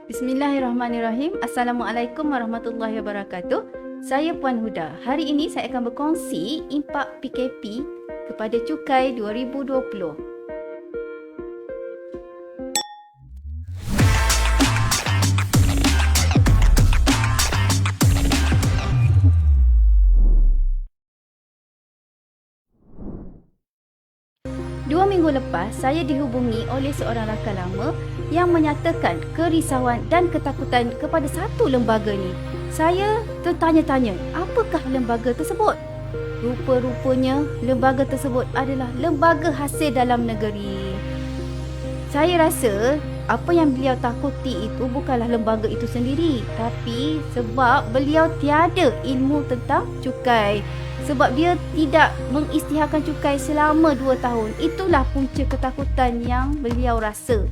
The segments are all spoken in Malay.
Bismillahirrahmanirrahim. Assalamualaikum warahmatullahi wabarakatuh. Saya Puan Huda. Hari ini saya akan berkongsi impak PKP kepada cukai 2020. Dua minggu lepas, saya dihubungi oleh seorang rakan lama yang menyatakan kerisauan dan ketakutan kepada satu lembaga ni. Saya tertanya-tanya, apakah lembaga tersebut? Rupa-rupanya, lembaga tersebut adalah lembaga hasil dalam negeri. Saya rasa apa yang beliau takuti itu bukanlah lembaga itu sendiri, tapi sebab beliau tiada ilmu tentang cukai. Sebab dia tidak mengisytiharkan cukai selama 2 tahun. Itulah punca ketakutan yang beliau rasa.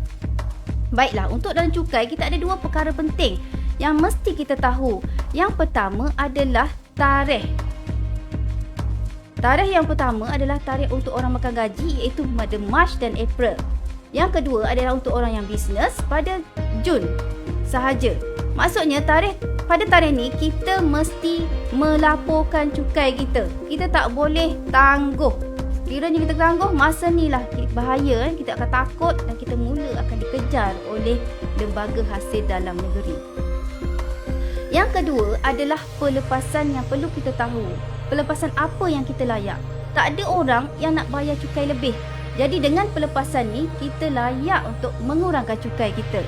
Baiklah, untuk dalam cukai kita ada 2 perkara penting yang mesti kita tahu. Yang pertama adalah tarikh. Tarikh yang pertama adalah tarikh untuk orang makan gaji, iaitu pada Mac dan April. Yang kedua adalah untuk orang yang bisnes pada Jun sahaja. Maksudnya pada tarikh ni kita mesti melaporkan cukai kita. Kita tak boleh tangguh. Kiranya kita tangguh, masa ni lah bahaya, kita akan takut dan kita mula akan dikejar oleh lembaga hasil dalam negeri. Yang kedua adalah pelepasan yang perlu kita tahu. Pelepasan apa yang kita layak. Tak ada orang yang nak bayar cukai lebih. Jadi dengan pelepasan ni, kita layak untuk mengurangkan cukai kita.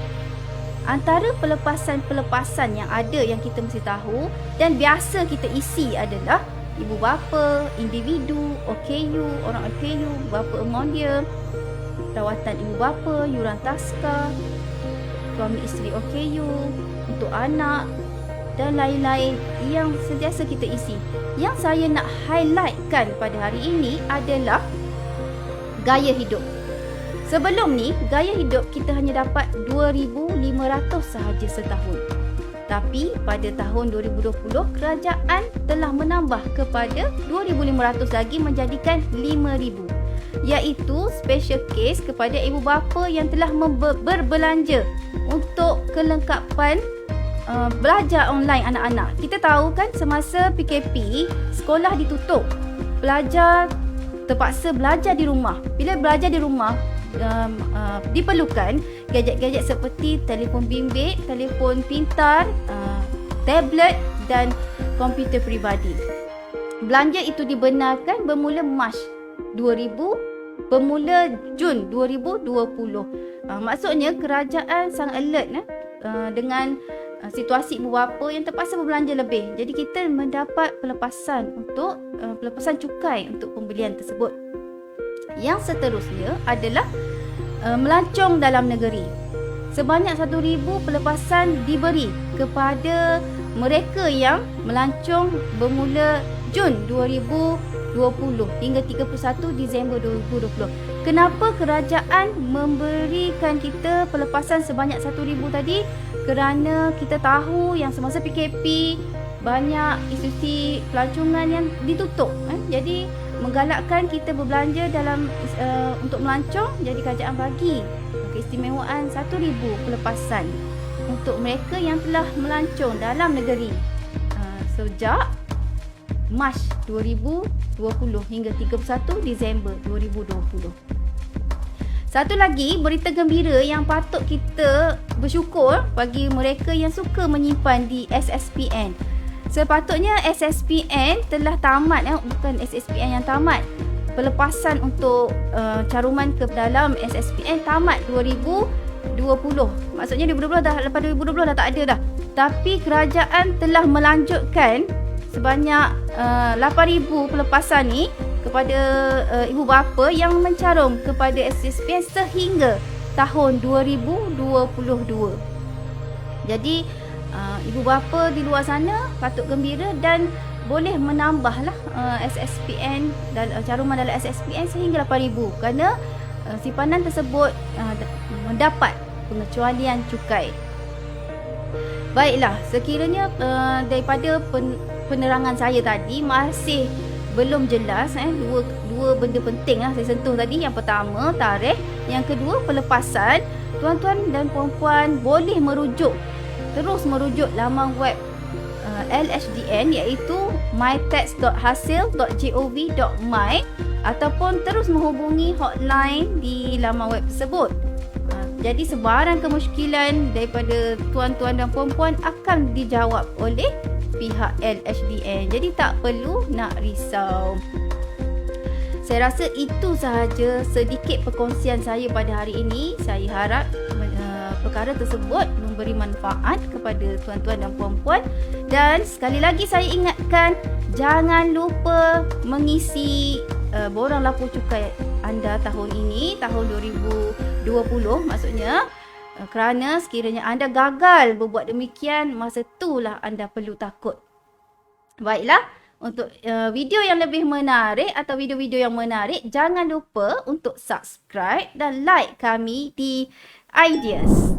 Antara pelepasan-pelepasan yang ada yang kita mesti tahu dan biasa kita isi adalah ibu bapa, individu, OKU, orang OKU, berapa amount dia, rawatan ibu bapa, yuran taska, suami isteri OKU, untuk anak dan lain-lain yang sentiasa kita isi. Yang saya nak highlightkan pada hari ini adalah gaya hidup. Sebelum ni, gaya hidup kita hanya dapat 2,500 sahaja setahun. Tapi pada tahun 2020, kerajaan telah menambah kepada 2,500 lagi menjadikan 5,000. Iaitu special case kepada ibu bapa yang telah berbelanja untuk kelengkapan belajar online anak-anak. Kita tahu kan semasa PKP, sekolah ditutup. Pelajar terpaksa belajar di rumah. Bila belajar di rumah, diperlukan gadget-gadget seperti telefon bimbit, telefon pintar, tablet dan komputer peribadi. Belanja itu dibenarkan bermula Mac 2000, bermula Jun 2020. Maksudnya kerajaan sangat alert dengan situasi ibu bapa yang terpaksa berbelanja lebih. Jadi kita mendapat pelepasan untuk pelepasan cukai untuk pembelian tersebut. Yang seterusnya adalah melancong dalam negeri. Sebanyak 1,000 pelepasan diberi kepada mereka yang melancong bermula Jun 2020 hingga 31 Disember 2020. Kenapa kerajaan memberikan kita pelepasan sebanyak 1,000 tadi? Kerana kita tahu yang semasa PKP banyak institusi pelancongan yang ditutup. Jadi menggalakkan kita berbelanja dalam untuk melancong. Jadi kerajaan bagi keistimewaan 1,000 pelepasan untuk mereka yang telah melancong dalam negeri sejak Mac 2020 hingga 31 Disember 2020. Satu lagi berita gembira yang patut kita bersyukur bagi mereka yang suka menyimpan di SSPN. Sepatutnya SSPN telah tamat, bukan SSPN yang tamat. Pelepasan untuk caruman ke dalam SSPN tamat 2020. Maksudnya 2020 dah, lepas 2020 dah tak ada dah. Tapi kerajaan telah melanjutkan sebanyak 8,000 pelepasan ni kepada ibu bapa yang mencarum kepada SSPN sehingga tahun 2022. Jadi ibu bapa di luar sana patut gembira dan boleh menambahlah SSPN dan caruman dalam SSPN sehingga 8,000 kerana simpanan tersebut mendapat pengecualian cukai. Baiklah, sekiranya daripada penerangan saya tadi masih belum jelas, dua benda penting lah saya sentuh tadi. Yang pertama tarikh, Yang kedua, pelepasan. Tuan-tuan dan puan-puan boleh terus merujuk laman web LHDN iaitu mytax.hasil.gov.my ataupun terus menghubungi hotline di laman web tersebut. Jadi sebarang kemusykilan daripada tuan-tuan dan puan-puan akan dijawab oleh pihak LHDN. Jadi tak perlu nak risau. Saya rasa itu sahaja sedikit perkongsian saya pada hari ini. Saya harap perkara tersebut memberi manfaat kepada tuan-tuan dan puan-puan. Dan sekali lagi saya ingatkan, jangan lupa mengisi borang lapor cukai anda tahun ini, tahun 2020 maksudnya. Kerana sekiranya anda gagal berbuat demikian, masa itulah anda perlu takut. Baiklah, untuk video yang lebih menarik atau video-video yang menarik, jangan lupa untuk subscribe dan like kami di Ideas.